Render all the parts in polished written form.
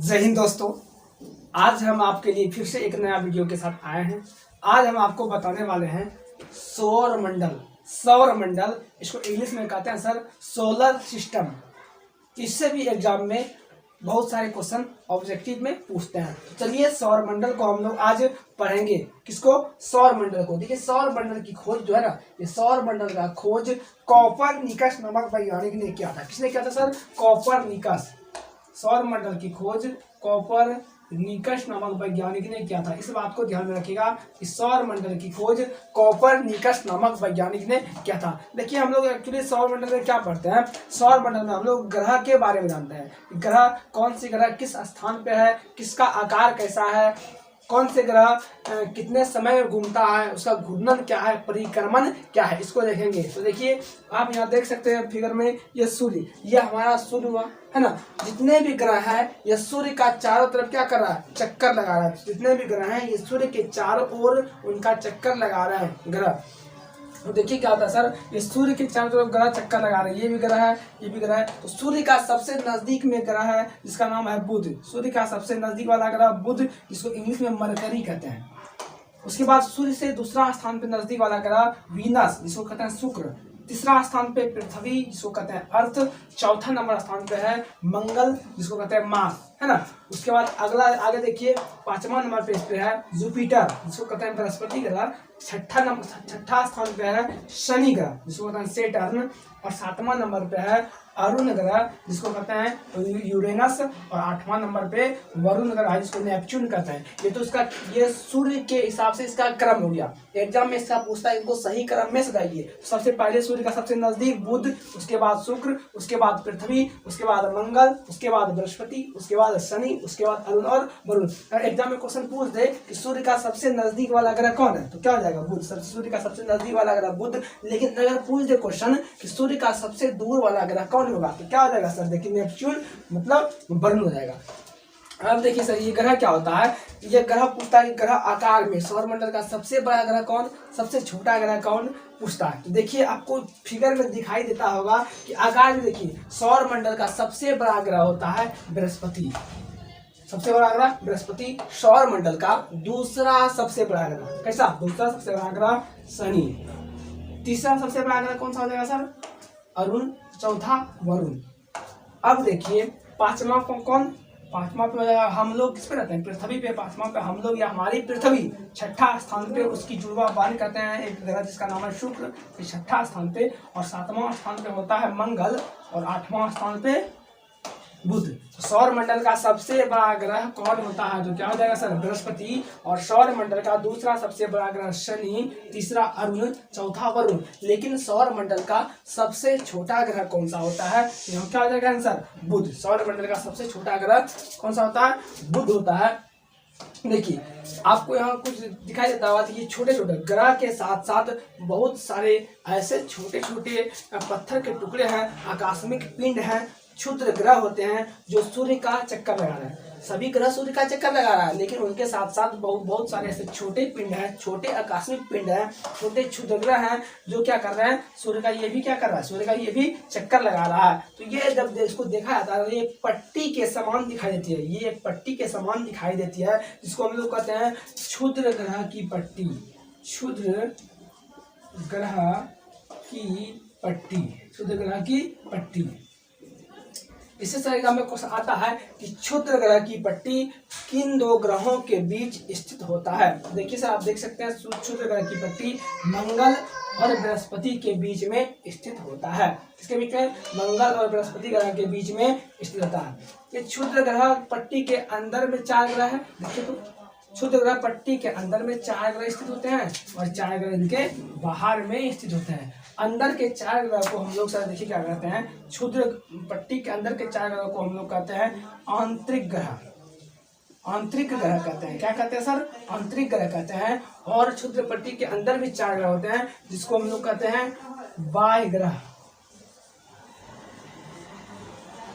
जय हिंद दोस्तों। आज हम आपके लिए फिर से एक नया वीडियो के साथ आए हैं। आज हम आपको बताने वाले हैं सौर मंडल। सौर मंडल इसको इंग्लिश में कहते हैं सर सोलर सिस्टम। इससे भी एग्जाम में बहुत सारे क्वेश्चन ऑब्जेक्टिव में पूछते हैं। तो चलिए सौर मंडल को हम लोग आज पढ़ेंगे। किसको? सौर मंडल को। देखिए सौर मंडल की खोज जो है ना, ये सौर मंडल का खोज कोपरनिकस नामक वैज्ञानिक ने किया था। किसने किया था सर? कोपरनिकस। सौर मंडल की खोज कोपरनिकस नामक वैज्ञानिक ने किया था। इस बात को ध्यान में रखिएगा कि सौर मंडल की खोज कोपरनिकस नामक वैज्ञानिक ने किया था। देखिए हम लोग एक्चुअली सौर मंडल में क्या पढ़ते हैं? सौर मंडल में हम लोग ग्रह के बारे में जानते हैं। ग्रह कौन सी ग्रह किस स्थान पे है, किसका आकार कैसा है, कौन से ग्रह कितने समय में घूमता है, उसका घूर्णन क्या है, परिक्रमण क्या है, इसको देखेंगे। तो देखिए आप यहाँ देख सकते हैं फिगर में, ये सूर्य, ये हमारा सूर्य हुआ है ना। जितने भी ग्रह हैं ये सूर्य का चारों तरफ क्या कर रहा है? चक्कर लगा रहा है। जितने भी ग्रह हैं ये सूर्य के चारों ओर उनका चक्कर लगा रहे हैं ग्रह। तो देखिए क्या होता है सर, ये सूर्य के चारों तरफ ग्रह चक्कर लगा रहे हैं। ये भी ग्रह है, ये भी ग्रह है। तो सूर्य का सबसे नजदीक में ग्रह है जिसका नाम है बुध। सूर्य का सबसे नजदीक वाला ग्रह बुध, जिसको इंग्लिश में मरकरी कहते हैं। उसके बाद सूर्य से दूसरा स्थान पे नजदीक वाला ग्रह वीनस, जिसको कहते हैं शुक्र। तीसरा स्थान पे पृथ्वी, जिसको कहते हैं अर्थ। चौथा नंबर स्थान पे है मंगल, जिसको कहते हैं मार्स, है ना। उसके बाद अगला आगे देखिए, पांचवा नंबर पे इस पे है जुपिटर, जिसको कहते हैं बृहस्पति ग्रह। छठा स्थान पे है शनि ग्रह, जिसको कहते हैं सेटर्न। और सातवां नंबर पे है अरुण ग्रह, जिसको कहते हैं यूरेनस। और आठवां नंबर पे वरुण ग्रह, जिसको नेपच्यून कहते हैं। ये तो इसका ये सूर्य के हिसाब से इसका क्रम हो गया। एग्जाम में इसका पूछता है, इनको सही क्रम में सजाइए। सबसे पहले सूर्य का सबसे नजदीक बुध, उसके बाद शुक्र, उसके बाद पृथ्वी, उसके बाद मंगल, उसके बाद बृहस्पति, उसके बाद शनि, उसके बाद अरुण और वरुण। अगर एग्जाम में क्वेश्चन पूछ दे कि सूर्य का सबसे नजदीक वाला ग्रह कौन है, तो क्या हो जाएगा? बुध। सूर्य का सबसे नजदीक वाला ग्रह बुध। लेकिन अगर पूछ दे क्वेश्चन कि सूर्य का सबसे दूर वाला ग्रह कौन होगा, तो क्या हो जाएगा सर? देखिए नेपच्यून मतलब वरुण हो जाएगा। अब देखिए सर, ये ग्रह क्या होता है? ये ग्रह पूछता है ग्रह आकार में सौर मंडल का सबसे बड़ा ग्रह कौन, सबसे छोटा ग्रह कौन, पूछता है। तो देखिए आपको फिगर में दिखाई देता होगा कि आकार में देखिए सौर मंडल का सबसे बड़ा ग्रह होता है बृहस्पति। सबसे बड़ा ग्रह बृहस्पति। सौर मंडल का दूसरा सबसे बड़ा ग्रह कैसा? दूसरा सबसे बड़ा ग्रह शनि। तीसरा सबसे बड़ा ग्रह कौन सा हो जाएगा सर? अरुण। चौथा वरुण। अब देखिए पांचवा कौन? पांचवा पे हो जाएगा हम लोग किस पे रहते हैं? पृथ्वी पे। पांचवा पे हम लोग या हमारी पृथ्वी। छठा स्थान पे उसकी जुड़वा बांध कहते हैं एक ग्रह जिसका नाम है शुक्र, छठा स्थान पे। और सातवां स्थान पे होता है मंगल। और आठवां स्थान पे बुध। तो सौर मंडल का सबसे बड़ा ग्रह कौन होता है? तो क्या हो जाएगा सर? बृहस्पति। और सौर मंडल का दूसरा सबसे बड़ा ग्रह शनि, तीसरा अरुण, चौथा वरुण। लेकिन सौर मंडल का सबसे छोटा ग्रह कौन सा होता है? यहाँ क्या हो जाएगा आंसर? बुध। सौर मंडल का सबसे छोटा ग्रह कौन सा होता है? बुध होता है। देखिए आपको यहाँ कुछ दिखाई देता होगा, ये छोटे छोटे ग्रह के साथ साथ बहुत सारे ऐसे छोटे छोटे पत्थर के टुकड़े हैं, आकस्मिक पिंड हैं, क्षुद्र ग्रह होते हैं जो सूर्य का चक्कर लगा रहे हैं। सभी ग्रह सूर्य का चक्कर लगा रहा है, लेकिन उनके साथ साथ बहुत सारे ऐसे छोटे पिंड हैं, छोटे आकस्मिक पिंड हैं, छोटे क्षुद्र ग्रह हैं जो क्या कर रहे हैं? सूर्य का ये भी क्या कर रहा है? सूर्य का ये भी चक्कर लगा रहा है। तो ये जब इसको देखा जाता है, ये पट्टी के समान दिखाई देती है। ये एक पट्टी के समान दिखाई देती है, जिसको हम लोग कहते हैं क्षुद्र ग्रह की पट्टी। क्षुद्र ग्रह की पट्टी। क्षुद्र ग्रह की पट्टी। इससे सर एग्जाम में क्वेश्चन आता है कि क्षुद्र ग्रह की पट्टी किन दो ग्रहों के बीच स्थित होता है? देखिए सर आप देख सकते हैं क्षुद्र ग्रह की पट्टी मंगल और बृहस्पति के बीच में स्थित होता है। किसके बीच में? मंगल और बृहस्पति ग्रह के बीच में स्थित होता है। ये क्षुद्र ग्रह पट्टी के अंदर में 4 ग्रह है। देखिए तो क्षुद्र ग्रह पट्टी के अंदर में 4 ग्रह स्थित होते हैं और 4 ग्रह इनके बाहर में स्थित होते हैं। अंदर के 4 ग्रह को हम लोग सर देखिए क्या कहते हैं? क्षुद्र पट्टी के अंदर के 4 ग्रह को हम लोग कहते हैं आंतरिक ग्रह। आंतरिक ग्रह कहते हैं। क्या कहते हैं सर? आंतरिक ग्रह कहते हैं। और क्षुद्र पट्टी के अंदर भी 4 ग्रह होते हैं जिसको हम लोग कहते हैं बाह्य ग्रह।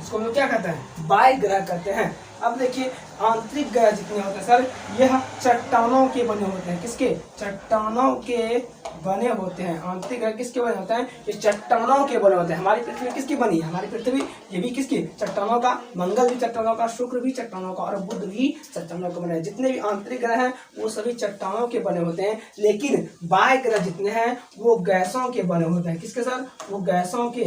इसको हम लोग क्या कहते हैं? बाह्य ग्रह कहते हैं। अब देखिए आंतरिक ग्रह जितने होते हैं सर, यह चट्टानों के बने होते हैं। किसके? चट्टानों के बने होते हैं। आंतरिक ग्रह किसके बने होते हैं? ये चट्टानों के बने होते हैं। हमारी पृथ्वी किसकी बनी है? हमारी पृथ्वी ये भी किसकी? चट्टानों का। मंगल भी चट्टानों का, शुक्र भी चट्टानों का और बुध भी चट्टानों का बने हैं। जितने भी आंतरिक ग्रह हैं वो सभी चट्टानों के बने होते हैं, लेकिन बाह्य ग्रह जितने हैं वो गैसों के बने होते हैं। किसके सर? वो गैसों के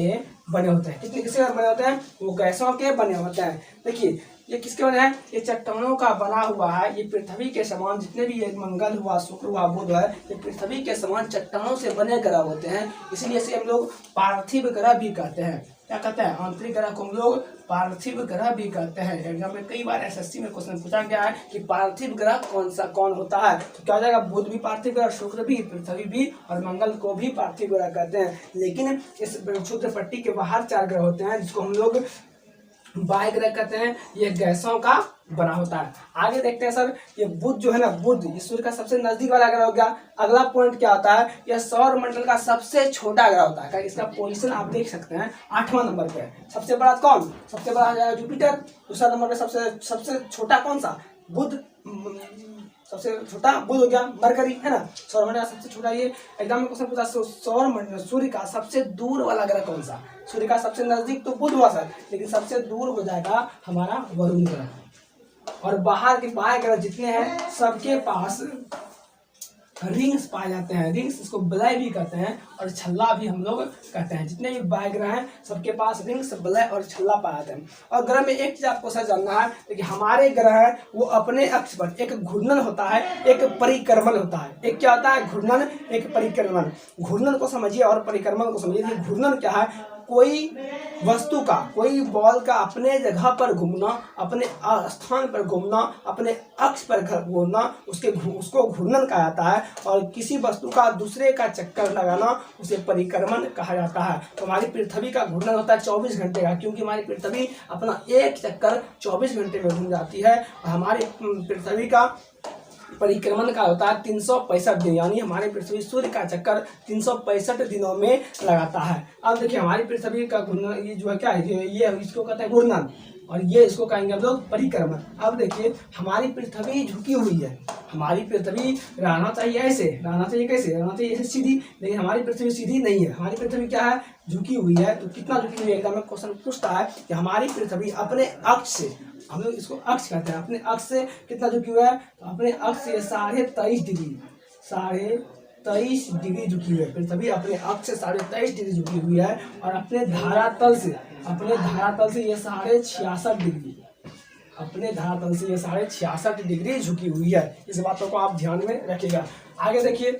बने होते हैं। कितने किसके बने होते हैं? वो गैसों के बने होते हैं। देखिए ये किसके बने हैं? ये चट्टानों का बना हुआ है। ये पृथ्वी के समान जितने भी ये मंगल हुआ, शुक्र हुआ, बुध है, ये पृथ्वी के समान चट्टानों से बने ग्रह होते हैं। इसीलिए इसे हम लोग पार्थिव ग्रह भी कहते हैं। क्या कहते हैं? आंतरिक ग्रह को हम लोग पार्थिव ग्रह भी कहते हैं। एग्जाम में कई बार एसएससी में क्वेश्चन पूछा गया है कि पार्थिव ग्रह कौन होता है, तो क्या हो जाएगा? बुध भी पार्थिव ग्रह, शुक्र भी, पृथ्वी भी और मंगल को भी पार्थिव ग्रह कहते हैं। लेकिन इस क्षुद्र पट्टी के बाहर 4 ग्रह होते हैं जिसको हम लोग बाह्य ग्रह कहते हैं। ये गैसों का बना होता है। आगे देखते हैं सर, ये बुध जो है ना, बुध ये सूर्य का सबसे नजदीक वाला ग्रह हो गया। अगला पॉइंट क्या होता है? यह सौर मंडल का सबसे छोटा ग्रह होता है। इसका पोजीशन आप देख सकते हैं 8वां नंबर पे। सबसे बड़ा कौन? सबसे बड़ा हो जाएगा जुपिटर। दूसरा नंबर पे सबसे छोटा कौन सा? बुध। सबसे छोटा बुध हो गया। मरकरी है ना, सौर मंडल का सबसे छोटा। ये एग्जाम में क्वेश्चन पूछा, सौर मंडल सूर्य का सबसे दूर वाला ग्रह कौन सा? सूर्य का सबसे नजदीक तो बुध हुआ सर, लेकिन सबसे दूर हो जाएगा हमारा वरुण ग्रह। और बाहर के बाह्य ग्रह जितने हैं सबके पास रिंग्स पाए जाते हैं। रिंग्स इसको बलय भी कहते हैं और छल्ला भी हम लोग कहते हैं। जितने भी बाह्य ग्रह हैं सबके पास रिंग्स, बलय और छल्ला पाए जाते हैं। और ग्रह में एक चीज आपको सर जानना है कि हमारे ग्रह है वो अपने अक्ष पर एक घूर्णन होता है, एक परिक्रमण होता है। एक क्या होता है? घूर्णन, एक परिक्रमण। घूर्णन को समझिए और परिक्रमण को समझिए। घूर्णन क्या है? कोई वस्तु का, कोई बॉल का अपने जगह पर घूमना, अपने स्थान पर घूमना, अपने अक्ष पर घूमना, उसको घूर्णन कहा जाता है। और किसी वस्तु का दूसरे का चक्कर लगाना उसे परिक्रमण कहा जाता है। तो हमारी पृथ्वी का घूर्णन होता है 24 घंटे का, क्योंकि हमारी पृथ्वी अपना एक चक्कर 24 घंटे में घूम जाती है। और हमारी पृथ्वी का परिक्रमण का होता है 365 दिन, यानी हमारे पृथ्वी सूर्य का चक्कर 365 दिनों में लगाता है। अब देखिए हमारी पृथ्वी का घूर्णन ये जो है क्या है? ये इसको कहते हैं घूर्णन और ये इसको कहेंगे हम लोग परिक्रमण। अब देखिए हमारी पृथ्वी झुकी हुई है। हमारी पृथ्वी रहना चाहिए ऐसे, रहना चाहिए कैसे? रहना चाहिए ऐसे सीधी, लेकिन हमारी पृथ्वी सीधी नहीं है। हमारी पृथ्वी क्या है? झुकी हुई है। तो कितना झुकी हुई है? एग्जाम में क्वेश्चन पूछता है कि हमारी पृथ्वी अपने अक्ष से, हम लोग इसको अक्ष कहते हैं, अपने अक्ष से कितना झुकी हुआ है? तो अपने अक्ष से 23.5 डिग्री, 23.5 डिग्री झुकी हुई है। पृथ्वी अपने अक्ष से 23.5 डिग्री झुकी हुई है। और अपने धरातल से ये 66.5 डिग्री, अपने धरातल से ये 66.5 डिग्री झुकी हुई है। इस बातों को आप ध्यान में रखिएगा। आगे देखिए,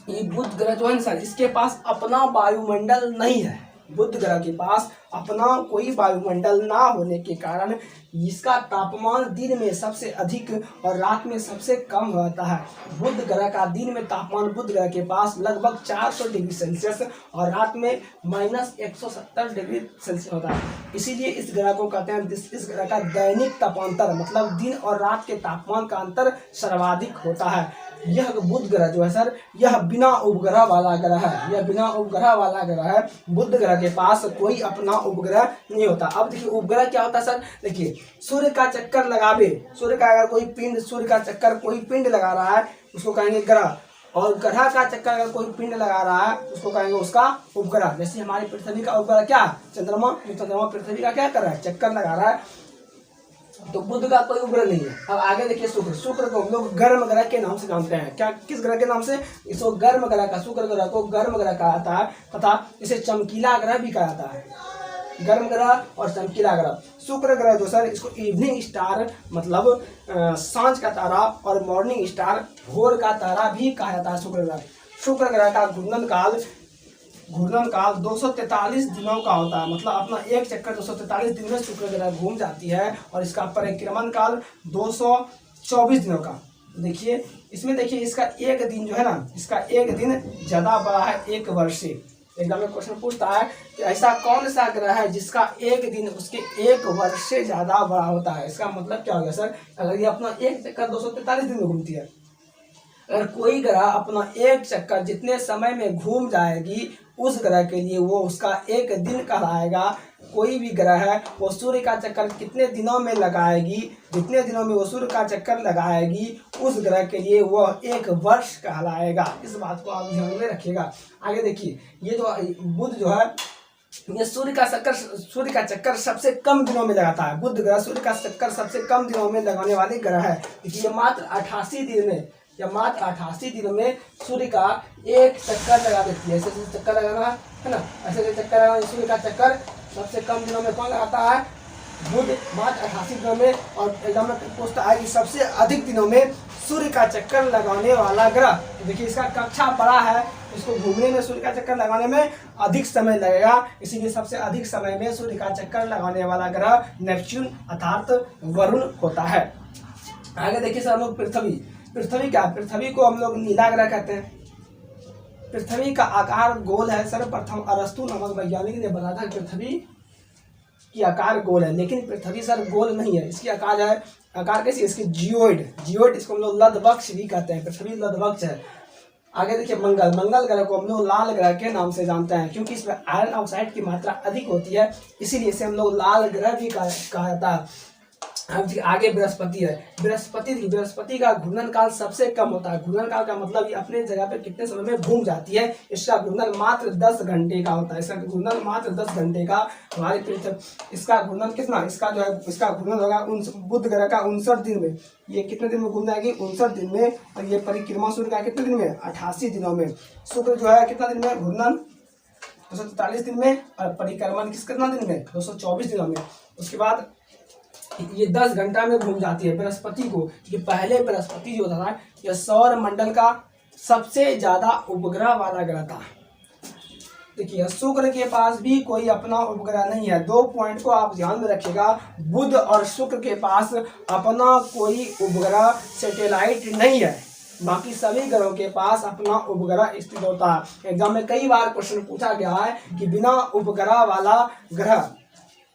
ये बुध ग्रह जो है सर, इसके पास अपना वायुमंडल नहीं है। बुध ग्रह के पास अपना कोई वायुमंडल ना होने के कारण इसका तापमान दिन में सबसे अधिक और रात में सबसे कम होता है। बुध ग्रह का दिन में तापमान बुध ग्रह के पास लगभग 400 डिग्री सेल्सियस और रात में -170 डिग्री सेल्सियस होता है। इसीलिए इस ग्रह को कहते हैं, इस ग्रह का दैनिक तापांतर मतलब दिन और रात के तापमान का अंतर सर्वाधिक होता है। यह बुध ग्रह जो है सर, यह बिना उपग्रह वाला ग्रह है। यह बिना उपग्रह वाला ग्रह है। बुध ग्रह के पास कोई अपना उपग्रह नहीं होता। अब देखिए उपग्रह क्या होता है सर? देखिए सूर्य का चक्कर लगावे, सूर्य का अगर कोई पिंड, सूर्य का चक्कर कोई पिंड लगा रहा है उसको कहेंगे ग्रह। और ग्रह का चक्कर अगर कोई पिंड लगा रहा है उसको कहेंगे उसका उपग्रह। जैसे हमारी पृथ्वी का उपग्रह क्या? चंद्रमा। चंद्रमा पृथ्वी का क्या कर रहा है? चक्कर लगा रहा है। तो बुध का कोई उपग्रह नहीं है। अब आगे देखिए शुक्र। शुक्र को हम लोग गर्म ग्रह के नाम से जानते हैं। क्या, किस ग्रह के नाम से? इसको गर्म ग्रह का, शुक्र ग्रह को गर्म ग्रह कहा जाता है तथा इसे चमकीला ग्रह भी कहा जाता है। गर्म ग्रह और चमकीला ग्रह। शुक्र ग्रह जो सर, इसको इवनिंग स्टार मतलब सांझ का तारा और मॉर्निंग स्टार भोर का तारा भी कहा जाता है शुक्र ग्रह। शुक्र ग्रह का घूर्णन काल 243 दिनों का होता है। मतलब अपना एक चक्कर 243 दिन में शुक्र ग्रह घूम जाती है। और इसका परिक्रमण काल 224 दिनों का। देखिए इसमें, देखिए इसका एक दिन जो है ना, इसका एक दिन ज्यादा बड़ा है 1 वर्ष से। एग्जाम में क्वेश्चन पूछता है कि ऐसा कौन सा ग्रह है जिसका एक दिन उसके 1 वर्ष से ज्यादा बड़ा होता है? इसका मतलब क्या हो गया सर? अगर ये अपना एक चक्कर 243 दिन में घूमती है, अगर कोई ग्रह अपना एक चक्कर जितने समय में घूम जाएगी उस ग्रह के लिए वो उसका एक दिन कहलाएगा। कोई भी ग्रह है वो सूर्य का चक्कर कितने दिनों में लगाएगी, जितने दिनों में वो सूर्य का चक्कर लगाएगी उस ग्रह के लिए वो एक वर्ष कहलाएगा। इस बात को आप ध्यान में रखिएगा। आगे देखिए, ये जो बुध जो है ये सूर्य का चक्कर सबसे कम दिनों में लगाता है। बुध ग्रह सूर्य का चक्कर सबसे कम दिनों में लगाने वाले ग्रह है। ये मात्र 88 दिन में मात्र 88 दिनों में सूर्य का एक चक्कर लगा देती है। ऐसे चक्कर लगाना है ना, ऐसे चक्कर लगाना। सूर्य का चक्कर सबसे कम दिनों में कौन लगाता है? बुध, मात्र 88 दिनों में। और एग्जाम में पूछता है कि सबसे अधिक दिनों में सूर्य का चक्कर लगाने वाला ग्रह। तो देखिए इसका कक्षा बड़ा है, इसको घूमने में सूर्य का चक्कर लगाने में अधिक समय लगेगा, इसीलिए सबसे अधिक समय में सूर्य का चक्कर लगाने वाला ग्रह नेपच्यून अर्थात वरुण होता है। आगे देखिए सर, हम लोग पृथ्वी क्या, पृथ्वी को हम लोग नीला ग्रह कहते हैं। पृथ्वी का आकार गोल है। सर्वप्रथम अरस्तु नामक वैज्ञानिक ने बताया था पृथ्वी की आकार गोल है, लेकिन पृथ्वी सर गोल नहीं है। इसकी आकार कैसी है? इसकी जियोइड, इसको हम लोग लधवक्ष भी कहते हैं। पृथ्वी लधवक्ष है। आगे देखिए मंगल ग्रह को हम लोग लाल ग्रह के नाम से जानते हैं, क्योंकि इसमें आयरन ऑक्साइड की मात्रा अधिक होती है, इसीलिए इसे हम लोग लाल ग्रह भी कहा जाता है। आगे बृहस्पति का घूर्णन काल सबसे कम होता है। घूर्णन काल का मतलब ये अपने जगह पे कितने समय में घूम जाती है। इसका घूर्णन मात्र 10 घंटे का होता है। इसका घूर्णन मात्र 10 घंटे का। हमारी पृथ्वी, इसका घूर्णन कितना, इसका जो है इसका घूर्णन होगा बुध ग्रह का 59 दिन में। ये कितने दिन में घूम जाएगी? 59 दिन में। और ये परिक्रमा सूर्य का कितने दिन में? 88 दिनों में। शुक्र जो है कितना दिन में घूर्णन? 243 दिन में। और परिक्रमण कितना दिन में? 224 दिनों में। उसके बाद ये 10 घंटा में घूम जाती है। बृहस्पति को, कि पहले बृहस्पति जो था यह सौर मंडल का सबसे ज्यादा उपग्रह वाला ग्रह था। देखिए शुक्र के पास भी कोई अपना उपग्रह नहीं है। 2 पॉइंट को आप ध्यान में रखिएगा। बुध और शुक्र के पास अपना कोई उपग्रह सैटेलाइट नहीं है। बाकी सभी ग्रहों के पास अपना उपग्रह स्थित होता है। एग्जाम में कई बार क्वेश्चन पूछा गया है कि बिना उपग्रह वाला ग्रह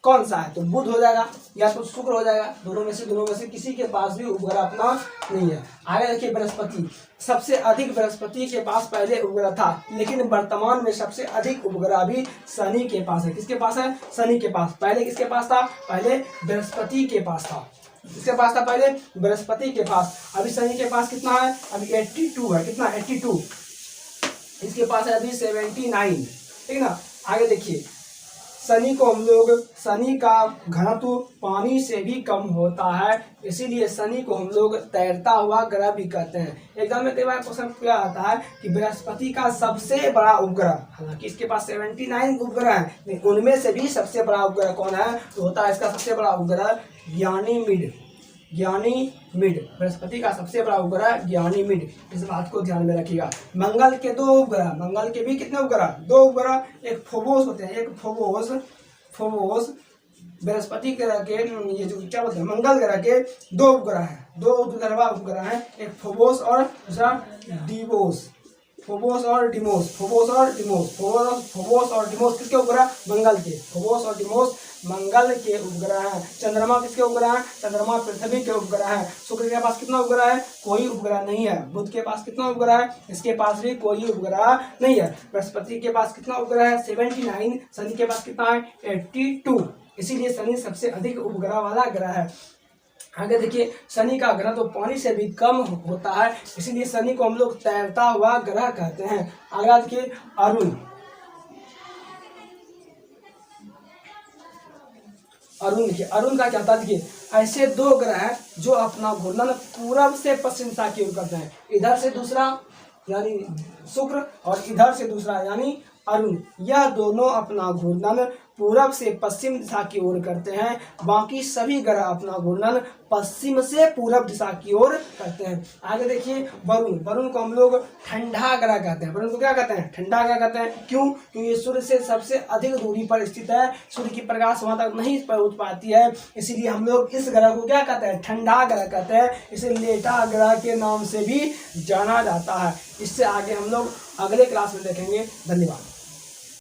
कौन सा है? तो बुध हो जाएगा या तो शुक्र हो जाएगा। दोनों में से किसी के पास भी उपग्रह अपना नहीं है। आगे देखिए बृहस्पति, सबसे अधिक बृहस्पति के पास पहले उपग्रह था, लेकिन वर्तमान में सबसे अधिक उपग्रह भी शनि के पास है। किसके पास है? शनि के पास। पहले किसके पास था? पहले बृहस्पति के पास था। किसके पास था? पहले बृहस्पति के पास। अभी शनि के पास कितना है? अभी 82 है। कितना? 82। इसके पास है अभी 79। ठीक ना। आगे देखिए शनि का घनत्व पानी से भी कम होता है, इसीलिए शनि को हम लोग तैरता हुआ ग्रह भी कहते हैं। एग्जाम में कई बार क्वेश्चन क्या आता है कि बृहस्पति का सबसे बड़ा उपग्रह, हालांकि इसके पास 79 उपग्रह है, लेकिन उनमें से भी सबसे बड़ा उपग्रह कौन है? तो होता है इसका सबसे बड़ा उपग्रह ज्ञानीमिड। बृहस्पति का सबसे बड़ा उपग्रह ज्ञानीमिड। इस बात को ध्यान में रखिएगा। मंगल के 2 उपग्रह, मंगल के भी कितने उपग्रह? 2 उपग्रह। एक फोबोस होते हैं, एक फोबोस। बृहस्पति ग्रह के ये जो क्या बोलते हैं मंगल ग्रह के 2 उपग्रह हैं। 2 उपग्रह हैं, एक फोबोस और दूसरा डिमोस। फोबोस और डिमोस किसके उपग्रह? मंगल के। फोबोस और डिमोस मंगल के उपग्रह हैं। चंद्रमा किसके उपग्रह हैं? चंद्रमा पृथ्वी के उपग्रह हैं। शुक्र के पास कितना उपग्रह है? कोई उपग्रह नहीं है। बुध के पास कितना उपग्रह है? इसके पास भी कोई उपग्रह नहीं है। बृहस्पति के पास कितना उपग्रह है? 79। शनि के पास कितना है? 82। इसीलिए शनि सबसे अधिक उपग्रह वाला ग्रह है। आगे देखिए शनि का ग्रह तो पानी से भी कम होता है, इसीलिए शनि को हम लोग तैरता हुआ ग्रह कहते हैं। आगे देखिए अरुण का क्या था? देखिए ऐसे 2 ग्रह हैं जो अपना घूर्णन पूरब से पश्चिम दिशा की ओर करते हैं। इधर से दूसरा यानी शुक्र और इधर से दूसरा यानी अरुण। यह दोनों अपना घूर्णन पूरब से पश्चिम दिशा की ओर करते हैं। बाकी सभी ग्रह अपना घूर्णन पश्चिम से पूरब दिशा की ओर करते हैं। आगे देखिए वरुण को हम लोग ठंडा ग्रह कहते हैं। वरुण को क्या कहते हैं? ठंडा ग्रह कहते हैं। क्यों? क्योंकि सूर्य से सबसे अधिक दूरी पर स्थित है। सूर्य की प्रकाश वहां तक नहीं पहुंच पाती है, इसीलिए हम लोग इस ग्रह को क्या कहते हैं? ठंडा ग्रह कहते हैं। इसे लेटा ग्रह के नाम से भी जाना जाता है। इससे आगे हम लोग अगले क्लास में देखेंगे। धन्यवाद।